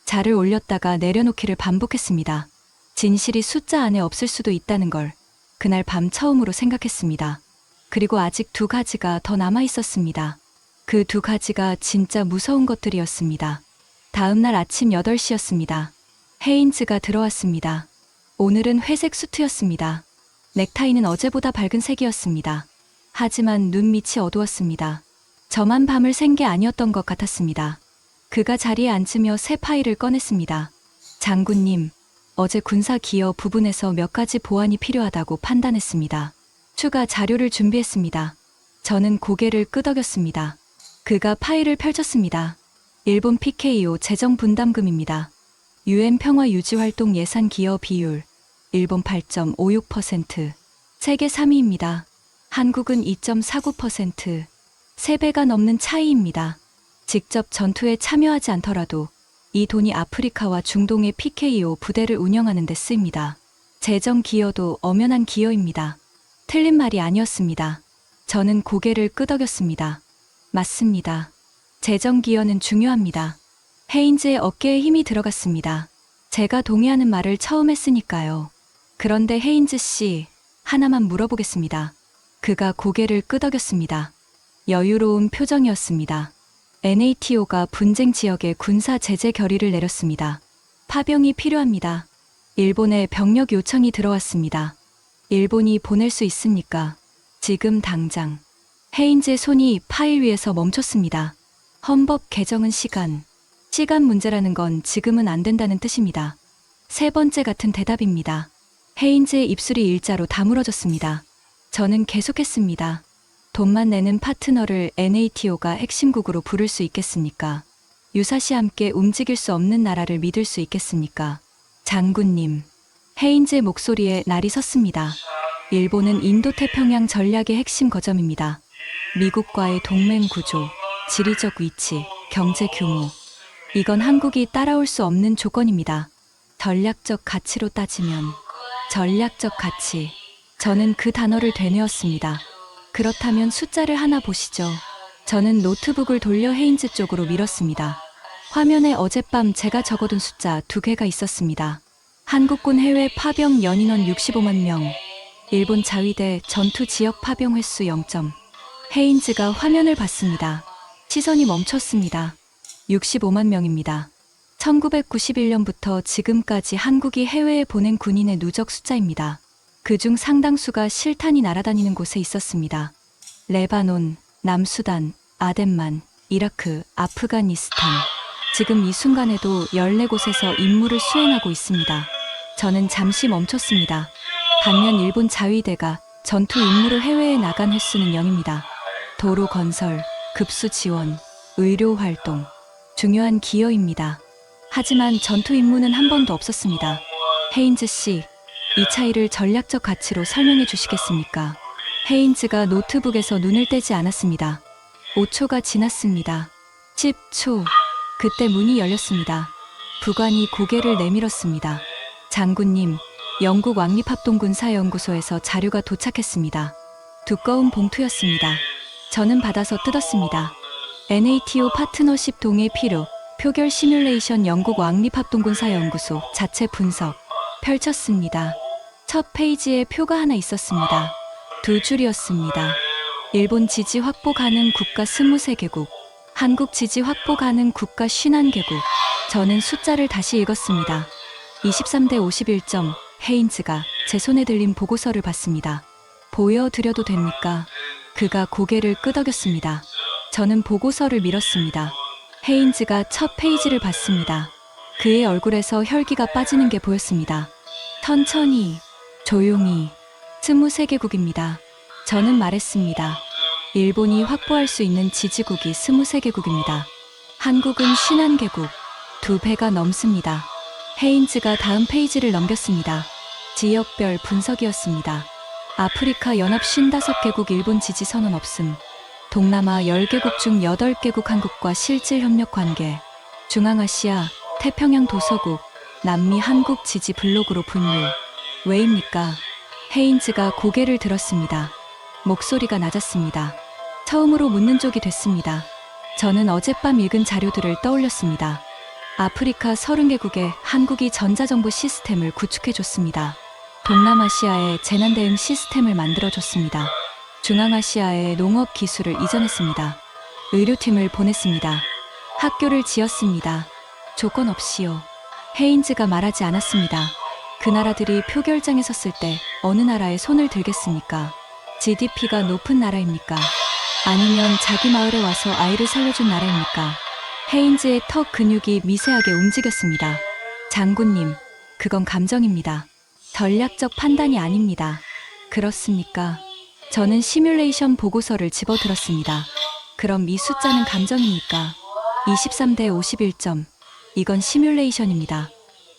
자를 올렸다가 내려놓기를 반복했습니다. 진실이 숫자 안에 없을 수도 있다는 걸 그날 밤 처음으로 생각했습니다. 그리고 아직 2가지가 더 남아 있었습니다. 그 2가지가 진짜 무서운 것들이었습니다. 다음 날 아침 8시였습니다. 헤인즈가 들어왔습니다. 오늘은 회색 수트였습니다. 넥타이는 어제보다 밝은 색이었습니다. 하지만 눈밑이 어두웠습니다. 저만 밤을 샌 게 아니었던 것 같았습니다. 그가 자리에 앉으며 새 파일을 꺼냈습니다. 장군님, 어제 군사 기여 부분에서 몇 가지 보완이 필요하다고 판단했습니다. 추가 자료를 준비했습니다. 저는 고개를 끄덕였습니다. 그가 파일을 펼쳤습니다. 일본 PKO 재정 분담금입니다. UN 평화 유지 활동 예산 기여 비율 일본 8.56%, 세계 3위입니다. 한국은 2.49%, 3배가 넘는 차이입니다. 직접 전투에 참여하지 않더라도 이 돈이 아프리카와 중동의 PKO 부대를 운영하는 데 쓰입니다. 재정 기여도 엄연한 기여입니다. 틀린 말이 아니었습니다. 저는 고개를 끄덕였습니다. 맞습니다. 재정 기여는 중요합니다. 헤인즈의 어깨에 힘이 들어갔습니다. 제가 동의하는 말을 처음 했으니까요. 그런데 헤인즈 씨, 하나만 물어보겠습니다. 그가 고개를 끄덕였습니다. 여유로운 표정이었습니다. NATO가 분쟁 지역에 군사 제재 결의를 내렸습니다. 파병이 필요합니다. 일본에 병력 요청이 들어왔습니다. 일본이 보낼 수 있습니까? 지금 당장. 헤인즈의 손이 파일 위에서 멈췄습니다. 헌법 개정은 시간 문제라는 건 지금은 안 된다는 뜻입니다. 3번째 같은 대답입니다. 헤인즈의 입술이 일자로 다물어졌습니다. 저는 계속했습니다. 돈만 내는 파트너를 NATO가 핵심국으로 부를 수 있겠습니까? 유사시 함께 움직일 수 없는 나라를 믿을 수 있겠습니까? 장군님. 헤인즈의 목소리에 날이 섰습니다. 일본은 인도태평양 전략의 핵심 거점입니다. 미국과의 동맹 구조, 지리적 위치, 경제 규모. 이건 한국이 따라올 수 없는 조건입니다. 전략적 가치로 따지면 전략적 가치. 저는 그 단어를 되뇌었습니다. 그렇다면 숫자를 하나 보시죠. 저는 노트북을 돌려 헤인즈 쪽으로 밀었습니다. 화면에 어젯밤 제가 적어둔 숫자 2개가 있었습니다. 한국군 해외 파병 연인원 65만 명. 일본 자위대 전투 지역 파병 횟수 0점. 헤인즈가 화면을 봤습니다. 시선이 멈췄습니다. 65만 명입니다. 1991년부터 지금까지 한국이 해외에 보낸 군인의 누적 숫자입니다. 그중 상당수가 실탄이 날아다니는 곳에 있었습니다. 레바논, 남수단, 아덴만, 이라크, 아프가니스탄. 지금 이 순간에도 14곳에서 임무를 수행하고 있습니다. 저는 잠시 멈췄습니다. 반면 일본 자위대가 전투 임무로 해외에 나간 횟수는 0입니다. 도로 건설, 급수 지원, 의료 활동. 중요한 기여입니다. 하지만 전투 임무는 한 번도 없었습니다. 헤인즈 씨, 이 차이를 전략적 가치로 설명해 주시겠습니까? 헤인즈가 노트북에서 눈을 떼지 않았습니다. 5초가 지났습니다. 10초. 그때 문이 열렸습니다. 부관이 고개를 내밀었습니다. 장군님, 영국 왕립합동군사연구소에서 자료가 도착했습니다. 두꺼운 봉투였습니다. 저는 받아서 뜯었습니다. NATO 파트너십 동의 필요, 표결 시뮬레이션 영국 왕립합동군사연구소 자체 분석. 펼쳤습니다. 첫 페이지에 표가 하나 있었습니다. 2줄이었습니다. 일본 지지 확보 가능 국가 23개국. 한국 지지 확보 가능 국가 51개국. 저는 숫자를 다시 읽었습니다. 23대 51점. 헤인즈가 제 손에 들린 보고서를 봤습니다. 보여드려도 됩니까? 그가 고개를 끄덕였습니다. 저는 보고서를 밀었습니다. 헤인즈가 첫 페이지를 봤습니다. 그의 얼굴에서 혈기가 빠지는 게 보였습니다. 천천히, 조용히. 23개국입니다. 저는 말했습니다. 일본이 확보할 수 있는 지지국이 23개국입니다. 한국은 51개국, 2배가 넘습니다. 헤인즈가 다음 페이지를 넘겼습니다. 지역별 분석이었습니다. 아프리카 연합 55개국 일본 지지 선언 없음. 동남아 10개국 중 8개국 한국과 실질 협력 관계. 중앙아시아, 태평양 도서국, 남미 한국 지지 블록으로 분류. 왜입니까? 헤인즈가 고개를 들었습니다. 목소리가 낮았습니다. 처음으로 묻는 쪽이 됐습니다. 저는 어젯밤 읽은 자료들을 떠올렸습니다. 아프리카 30개국에 한국이 전자정보 시스템을 구축해줬습니다. 동남아시아에 재난대응 시스템을 만들어줬습니다. 중앙아시아에 농업 기술을 이전했습니다. 의료팀을 보냈습니다. 학교를 지었습니다. 조건 없이요. 헤인즈가 말하지 않았습니다. 그 나라들이 표결장에 섰을 때 어느 나라에 손을 들겠습니까? GDP가 높은 나라입니까? 아니면 자기 마을에 와서 아이를 살려준 나라입니까? 헤인즈의 턱 근육이 미세하게 움직였습니다. 장군님, 그건 감정입니다. 전략적 판단이 아닙니다. 그렇습니까? 저는 시뮬레이션 보고서를 집어들었습니다. 그럼 이 숫자는 감정입니까? 23대 51점. 이건 시뮬레이션입니다.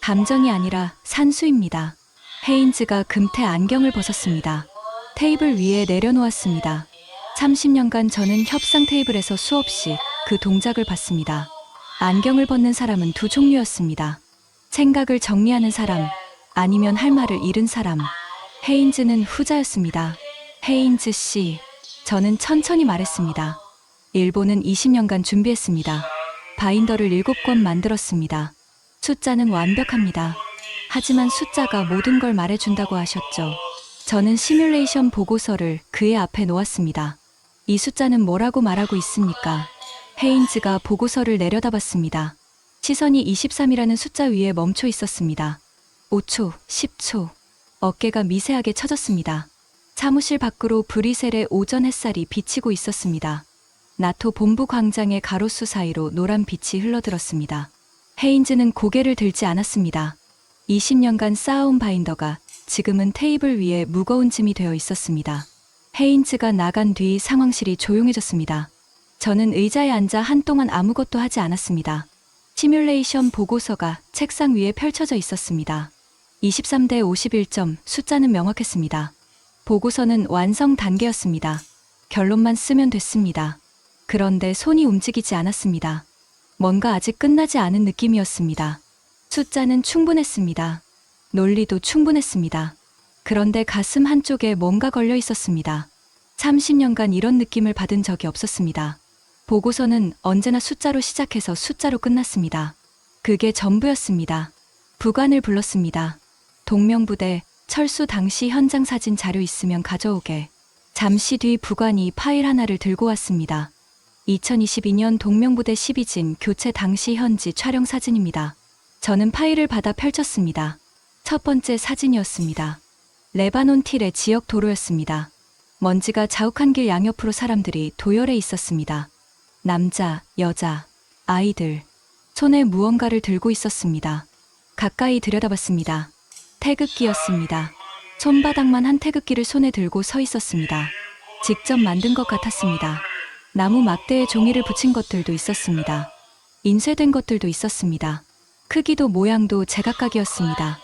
감정이 아니라 산수입니다. 헤인즈가 금태 안경을 벗었습니다. 테이블 위에 내려놓았습니다. 30년간 저는 협상 테이블에서 수없이 그 동작을 봤습니다. 안경을 벗는 사람은 두 종류였습니다. 생각을 정리하는 사람, 아니면 할 말을 잃은 사람. 헤인즈는 후자였습니다. 헤인즈 씨, 저는 천천히 말했습니다. 일본은 20년간 준비했습니다. 바인더를 7권 만들었습니다. 숫자는 완벽합니다. 하지만 숫자가 모든 걸 말해준다고 하셨죠. 저는 시뮬레이션 보고서를 그의 앞에 놓았습니다. 이 숫자는 뭐라고 말하고 있습니까? 헤인즈가 보고서를 내려다봤습니다. 시선이 23이라는 숫자 위에 멈춰 있었습니다. 5초, 10초. 어깨가 미세하게 처졌습니다. 사무실 밖으로 브뤼셀의 오전 햇살이 비치고 있었습니다. 나토 본부 광장의 가로수 사이로 노란 빛이 흘러들었습니다. 헤인즈는 고개를 들지 않았습니다. 20년간 쌓아온 바인더가 지금은 테이블 위에 무거운 짐이 되어 있었습니다. 헤인즈가 나간 뒤 상황실이 조용해졌습니다. 저는 의자에 앉아 한동안 아무것도 하지 않았습니다. 시뮬레이션 보고서가 책상 위에 펼쳐져 있었습니다. 23대 51점, 숫자는 명확했습니다. 보고서는 완성 단계였습니다. 결론만 쓰면 됐습니다. 그런데 손이 움직이지 않았습니다. 뭔가 아직 끝나지 않은 느낌이었습니다. 숫자는 충분했습니다. 논리도 충분했습니다. 그런데 가슴 한쪽에 뭔가 걸려 있었습니다. 30년간 이런 느낌을 받은 적이 없었습니다. 보고서는 언제나 숫자로 시작해서 숫자로 끝났습니다. 그게 전부였습니다. 부관을 불렀습니다. 동명부대, 철수 당시 현장 사진 자료 있으면 가져오게. 잠시 뒤 부관이 파일 하나를 들고 왔습니다. 2022년 동명부대 12진 교체 당시 현지 촬영 사진입니다. 저는 파일을 받아 펼쳤습니다. 첫 번째 사진이었습니다. 레바논 틸의 지역 도로였습니다. 먼지가 자욱한 길 양옆으로 사람들이 도열해 있었습니다. 남자, 여자, 아이들. 손에 무언가를 들고 있었습니다. 가까이 들여다봤습니다. 태극기였습니다. 손바닥만 한 태극기를 손에 들고 서 있었습니다. 직접 만든 것 같았습니다. 나무 막대에 종이를 붙인 것들도 있었습니다. 인쇄된 것들도 있었습니다. 크기도 모양도 제각각이었습니다.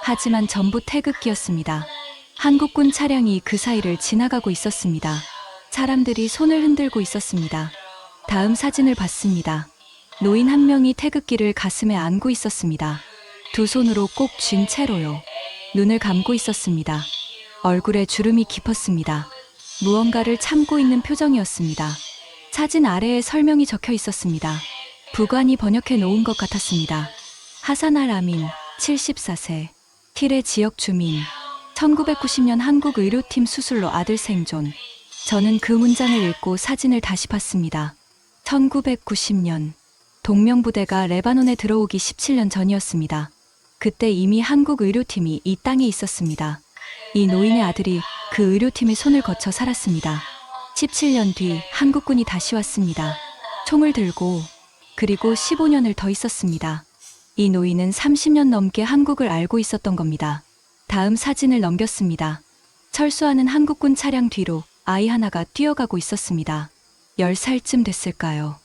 하지만 전부 태극기였습니다. 한국군 차량이 그 사이를 지나가고 있었습니다. 사람들이 손을 흔들고 있었습니다. 다음 사진을 봤습니다. 노인 한 명이 태극기를 가슴에 안고 있었습니다. 두 손으로 꼭 쥔 채로요. 눈을 감고 있었습니다. 얼굴에 주름이 깊었습니다. 무언가를 참고 있는 표정이었습니다. 사진 아래에 설명이 적혀 있었습니다. 부관이 번역해 놓은 것 같았습니다. 하산 알 아민, 74세, 틸의 지역 주민, 1990년 한국 의료팀 수술로 아들 생존. 저는 그 문장을 읽고 사진을 다시 봤습니다. 1990년 동명부대가 레바논에 들어오기 17년 전이었습니다. 그때 이미 한국 의료팀이 이 땅에 있었습니다. 이 노인의 아들이 그 의료팀의 손을 거쳐 살았습니다. 17년 뒤 한국군이 다시 왔습니다. 총을 들고. 그리고 15년을 더 있었습니다. 이 노인은 30년 넘게 한국을 알고 있었던 겁니다. 다음 사진을 넘겼습니다. 철수하는 한국군 차량 뒤로 아이 하나가 뛰어가고 있었습니다. 10살쯤 됐을까요?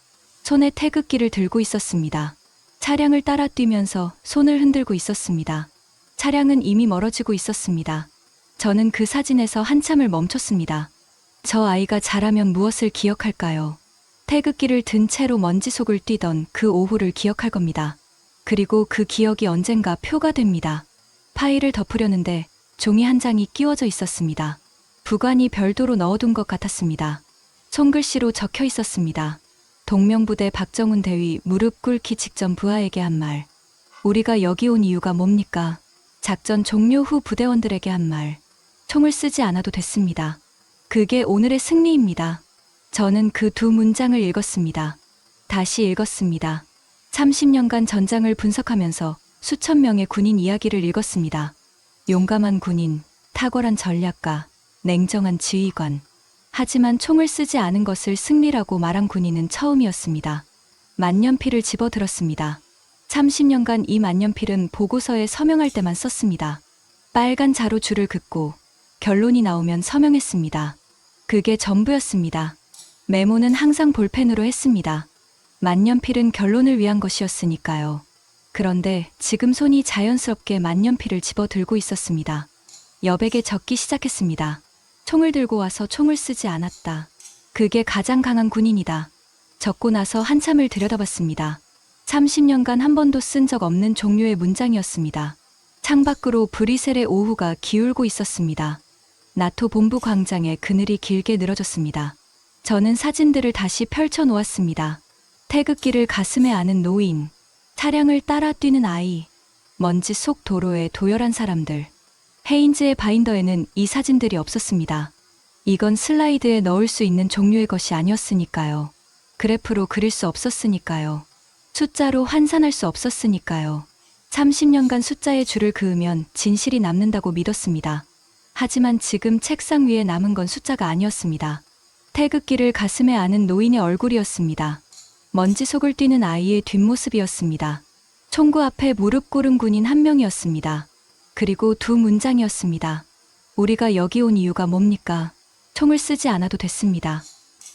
손에 태극기를 들고 있었습니다. 차량을 따라 뛰면서 손을 흔들고 있었습니다. 차량은 이미 멀어지고 있었습니다. 저는 그 사진에서 한참을 멈췄습니다. 저 아이가 자라면 무엇을 기억할까요? 태극기를 든 채로 먼지 속을 뛰던 그 오후를 기억할 겁니다. 그리고 그 기억이 언젠가 표가 됩니다. 파일을 덮으려는데 종이 한 장이 끼워져 있었습니다. 부관이 별도로 넣어둔 것 같았습니다. 손글씨로 적혀 있었습니다. 동명부대 박정훈 대위 무릎 꿇기 직전 부하에게 한 말. 우리가 여기 온 이유가 뭡니까? 작전 종료 후 부대원들에게 한 말. 총을 쓰지 않아도 됐습니다. 그게 오늘의 승리입니다. 저는 그 두 문장을 읽었습니다. 다시 읽었습니다. 30년간 전장을 분석하면서 수천 명의 군인 이야기를 읽었습니다. 용감한 군인, 탁월한 전략가, 냉정한 지휘관. 하지만 총을 쓰지 않은 것을 승리라고 말한 군인은 처음이었습니다. 만년필을 집어들었습니다. 30년간 이 만년필은 보고서에 서명할 때만 썼습니다. 빨간 자로 줄을 긋고 결론이 나오면 서명했습니다. 그게 전부였습니다. 메모는 항상 볼펜으로 했습니다. 만년필은 결론을 위한 것이었으니까요. 그런데 지금 손이 자연스럽게 만년필을 집어들고 있었습니다. 여백에 적기 시작했습니다. 총을 들고 와서 총을 쓰지 않았다. 그게 가장 강한 군인이다. 적고 나서 한참을 들여다봤습니다. 30년간 한 번도 쓴 적 없는 종류의 문장이었습니다. 창밖으로 브뤼셀의 오후가 기울고 있었습니다. 나토 본부 광장에 그늘이 길게 늘어졌습니다. 저는 사진들을 다시 펼쳐 놓았습니다. 태극기를 가슴에 안은 노인, 차량을 따라 뛰는 아이, 먼지 속 도로에 도열한 사람들. 헤인즈의 바인더에는 이 사진들이 없었습니다. 이건 슬라이드에 넣을 수 있는 종류의 것이 아니었으니까요. 그래프로 그릴 수 없었으니까요. 숫자로 환산할 수 없었으니까요. 30년간 숫자의 줄을 그으면 진실이 남는다고 믿었습니다. 하지만 지금 책상 위에 남은 건 숫자가 아니었습니다. 태극기를 가슴에 안은 노인의 얼굴이었습니다. 먼지 속을 뛰는 아이의 뒷모습이었습니다. 총구 앞에 무릎 꿇은 군인 한 명이었습니다. 그리고 두 문장이었습니다. 우리가 여기 온 이유가 뭡니까? 총을 쓰지 않아도 됐습니다.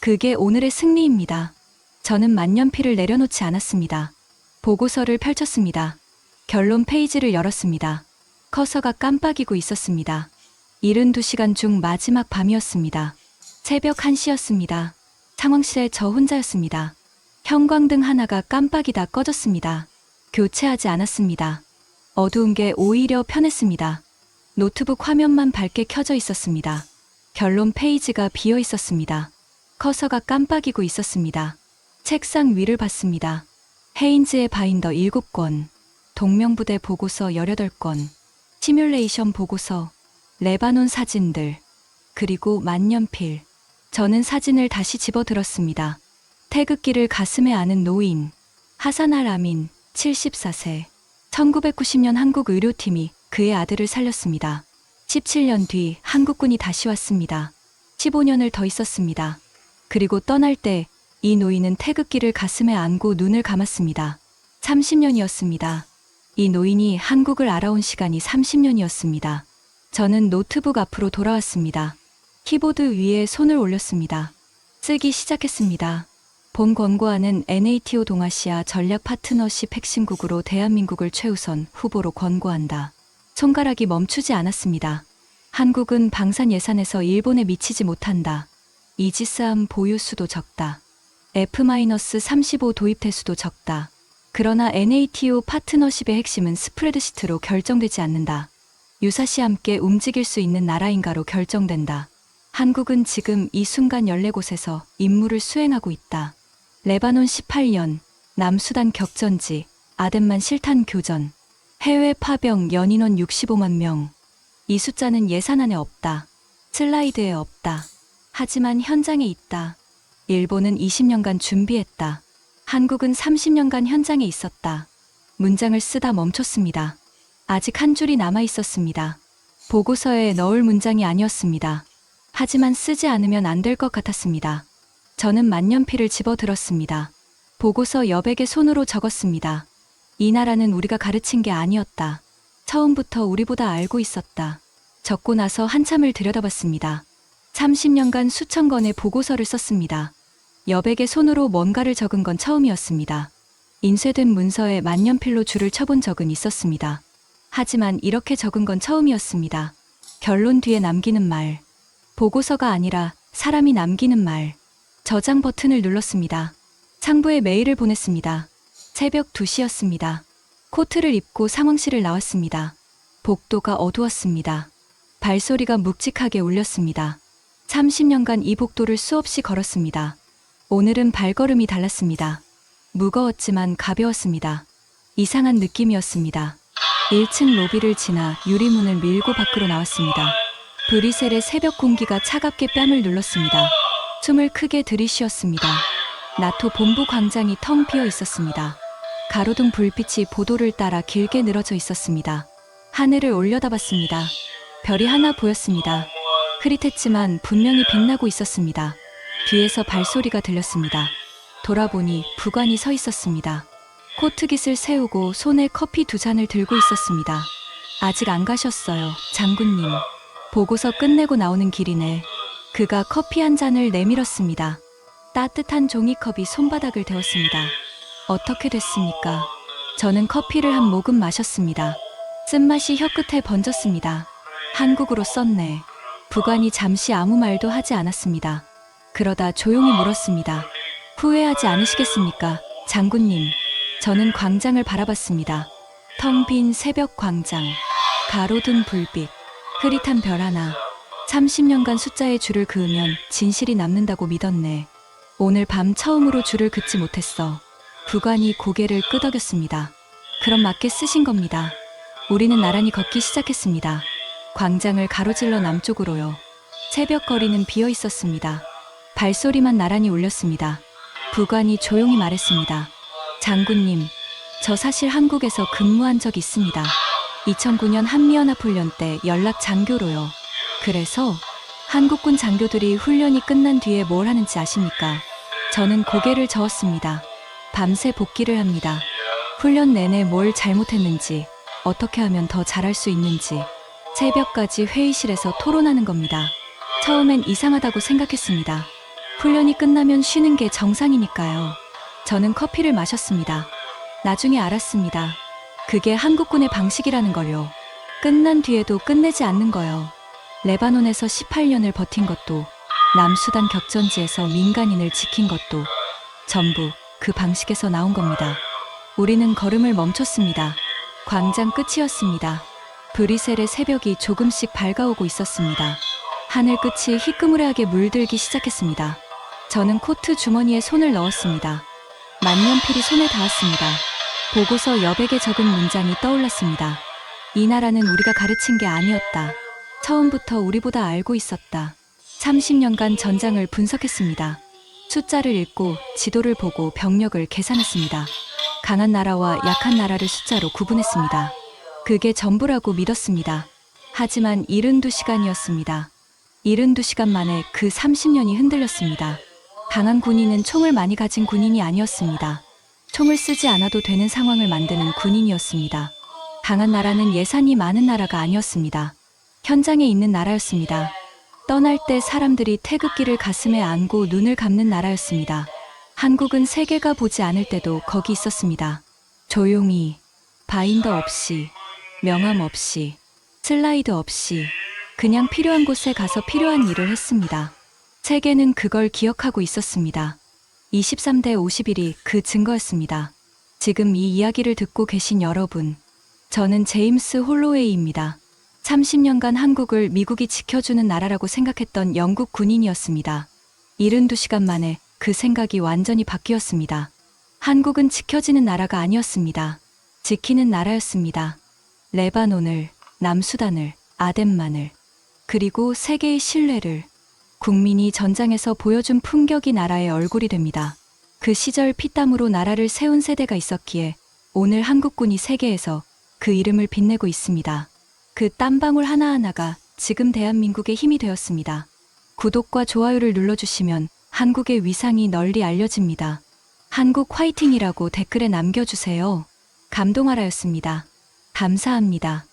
그게 오늘의 승리입니다. 저는 만년필을 내려놓지 않았습니다. 보고서를 펼쳤습니다. 결론 페이지를 열었습니다. 커서가 깜빡이고 있었습니다. 72시간 중 마지막 밤이었습니다. 새벽 1시였습니다. 상황실에 저 혼자였습니다. 형광등 하나가 깜빡이다 꺼졌습니다. 교체하지 않았습니다. 어두운 게 오히려 편했습니다. 노트북 화면만 밝게 켜져 있었습니다. 결론 페이지가 비어 있었습니다. 커서가 깜빡이고 있었습니다. 책상 위를 봤습니다. 헤인즈의 바인더 7권, 동명부대 보고서 18권, 시뮬레이션 보고서, 레바논 사진들, 그리고 만년필. 저는 사진을 다시 집어들었습니다. 태극기를 가슴에 안은 노인, 하산 알 아민, 74세. 1990년 한국 의료팀이 그의 아들을 살렸습니다. 17년 뒤 한국군이 다시 왔습니다. 15년을 더 있었습니다. 그리고 떠날 때 이 노인은 태극기를 가슴에 안고 눈을 감았습니다. 30년이었습니다. 이 노인이 한국을 알아온 시간이 30년이었습니다. 저는 노트북 앞으로 돌아왔습니다. 키보드 위에 손을 올렸습니다. 쓰기 시작했습니다. 본 권고안은 NATO 동아시아 전략 파트너십 핵심국으로 대한민국을 최우선 후보로 권고한다. 손가락이 멈추지 않았습니다. 한국은 방산 예산에서 일본에 미치지 못한다. 이지스함 보유 수도 적다. F-35 도입 대수도 적다. 그러나 NATO 파트너십의 핵심은 스프레드시트로 결정되지 않는다. 유사시 함께 움직일 수 있는 나라인가로 결정된다. 한국은 지금 이 순간 14곳에서 임무를 수행하고 있다. 레바논 18년, 남수단 격전지, 아덴만 실탄 교전, 해외 파병 연인원 65만 명. 이 숫자는 예산안에 없다. 슬라이드에 없다. 하지만 현장에 있다. 일본은 20년간 준비했다. 한국은 30년간 현장에 있었다. 문장을 쓰다 멈췄습니다. 아직 한 줄이 남아 있었습니다. 보고서에 넣을 문장이 아니었습니다. 하지만 쓰지 않으면 안 될 것 같았습니다. 저는 만년필을 집어들었습니다. 보고서 여백에 손으로 적었습니다. 이 나라는 우리가 가르친 게 아니었다. 처음부터 우리보다 알고 있었다. 적고 나서 한참을 들여다봤습니다. 30년간 수천 건의 보고서를 썼습니다. 여백에 손으로 뭔가를 적은 건 처음이었습니다. 인쇄된 문서에 만년필로 줄을 쳐본 적은 있었습니다. 하지만 이렇게 적은 건 처음이었습니다. 결론 뒤에 남기는 말. 보고서가 아니라 사람이 남기는 말. 저장 버튼을 눌렀습니다. 상부에 메일을 보냈습니다. 새벽 2시였습니다. 코트를 입고 상황실을 나왔습니다. 복도가 어두웠습니다. 발소리가 묵직하게 울렸습니다. 30년간 이 복도를 수없이 걸었습니다. 오늘은 발걸음이 달랐습니다. 무거웠지만 가벼웠습니다. 이상한 느낌이었습니다. 1층 로비를 지나 유리문을 밀고 밖으로 나왔습니다. 브뤼셀의 새벽 공기가 차갑게 뺨을 눌렀습니다. 숨을 크게 들이쉬었습니다. 나토 본부 광장이 텅 비어 있었습니다. 가로등 불빛이 보도를 따라 길게 늘어져 있었습니다. 하늘을 올려다봤습니다. 별이 하나 보였습니다. 흐릿했지만 분명히 빛나고 있었습니다. 뒤에서 발소리가 들렸습니다. 돌아보니 부관이 서 있었습니다. 코트깃을 세우고 손에 커피 2잔을 들고 있었습니다. 아직 안 가셨어요, 장군님. 보고서 끝내고 나오는 길이네. 그가 커피 한 잔을 내밀었습니다. 따뜻한 종이컵이 손바닥을 데웠습니다. 어떻게 됐습니까? 저는 커피를 한 모금 마셨습니다. 쓴맛이 혀끝에 번졌습니다. 한국어로 썼네. 부관이 잠시 아무 말도 하지 않았습니다. 그러다 조용히 물었습니다. 후회하지 않으시겠습니까, 장군님? 저는 광장을 바라봤습니다. 텅 빈 새벽 광장, 가로등 불빛, 흐릿한 별 하나. 30년간 숫자의 줄을 그으면 진실이 남는다고 믿었네. 오늘 밤 처음으로 줄을 긋지 못했어. 부관이 고개를 끄덕였습니다. 그럼 맞게 쓰신 겁니다. 우리는 나란히 걷기 시작했습니다. 광장을 가로질러 남쪽으로요. 새벽 거리는 비어 있었습니다. 발소리만 나란히 울렸습니다. 부관이 조용히 말했습니다. 장군님, 저 사실 한국에서 근무한 적 있습니다. 2009년 한미연합훈련 때 연락 장교로요. 그래서 한국군 장교들이 훈련이 끝난 뒤에 뭘 하는지 아십니까? 저는 고개를 저었습니다. 밤새 복기를 합니다. 훈련 내내 뭘 잘못했는지, 어떻게 하면 더 잘할 수 있는지, 새벽까지 회의실에서 토론하는 겁니다. 처음엔 이상하다고 생각했습니다. 훈련이 끝나면 쉬는 게 정상이니까요. 저는 커피를 마셨습니다. 나중에 알았습니다. 그게 한국군의 방식이라는 걸요. 끝난 뒤에도 끝내지 않는 거요. 레바논에서 18년을 버틴 것도, 남수단 격전지에서 민간인을 지킨 것도 전부 그 방식에서 나온 겁니다. 우리는 걸음을 멈췄습니다. 광장 끝이었습니다. 브뤼셀의 새벽이 조금씩 밝아오고 있었습니다. 하늘 끝이 희끄무레하게 물들기 시작했습니다. 저는 코트 주머니에 손을 넣었습니다. 만년필이 손에 닿았습니다. 보고서 여백에 적은 문장이 떠올랐습니다. 이 나라는 우리가 가르친 게 아니었다. 처음부터 우리보다 알고 있었다. 30년간 전장을 분석했습니다. 숫자를 읽고 지도를 보고 병력을 계산했습니다. 강한 나라와 약한 나라를 숫자로 구분했습니다. 그게 전부라고 믿었습니다. 하지만 72시간이었습니다. 72시간 만에 그 30년이 흔들렸습니다. 강한 군인은 총을 많이 가진 군인이 아니었습니다. 총을 쓰지 않아도 되는 상황을 만드는 군인이었습니다. 강한 나라는 예산이 많은 나라가 아니었습니다. 현장에 있는 나라였습니다. 떠날 때 사람들이 태극기를 가슴에 안고 눈을 감는 나라였습니다. 한국은 세계가 보지 않을 때도 거기 있었습니다. 조용히, 바인더 없이, 명함 없이, 슬라이드 없이 그냥 필요한 곳에 가서 필요한 일을 했습니다. 세계는 그걸 기억하고 있었습니다. 23대 51이 그 증거였습니다. 지금 이 이야기를 듣고 계신 여러분, 저는 제임스 홀로웨이입니다. 30년간 한국을 미국이 지켜주는 나라라고 생각했던 영국 군인이었습니다. 72시간 만에 그 생각이 완전히 바뀌었습니다. 한국은 지켜지는 나라가 아니었습니다. 지키는 나라였습니다. 레바논을, 남수단을, 아덴만을, 그리고 세계의 신뢰를, 국민이 전장에서 보여준 품격이 나라의 얼굴이 됩니다. 그 시절 피땀으로 나라를 세운 세대가 있었기에 오늘 한국군이 세계에서 그 이름을 빛내고 있습니다. 그 땀방울 하나하나가 지금 대한민국의 힘이 되었습니다. 구독과 좋아요를 눌러주시면 한국의 위상이 널리 알려집니다. 한국 화이팅이라고 댓글에 남겨주세요. 감동하라였습니다. 감사합니다.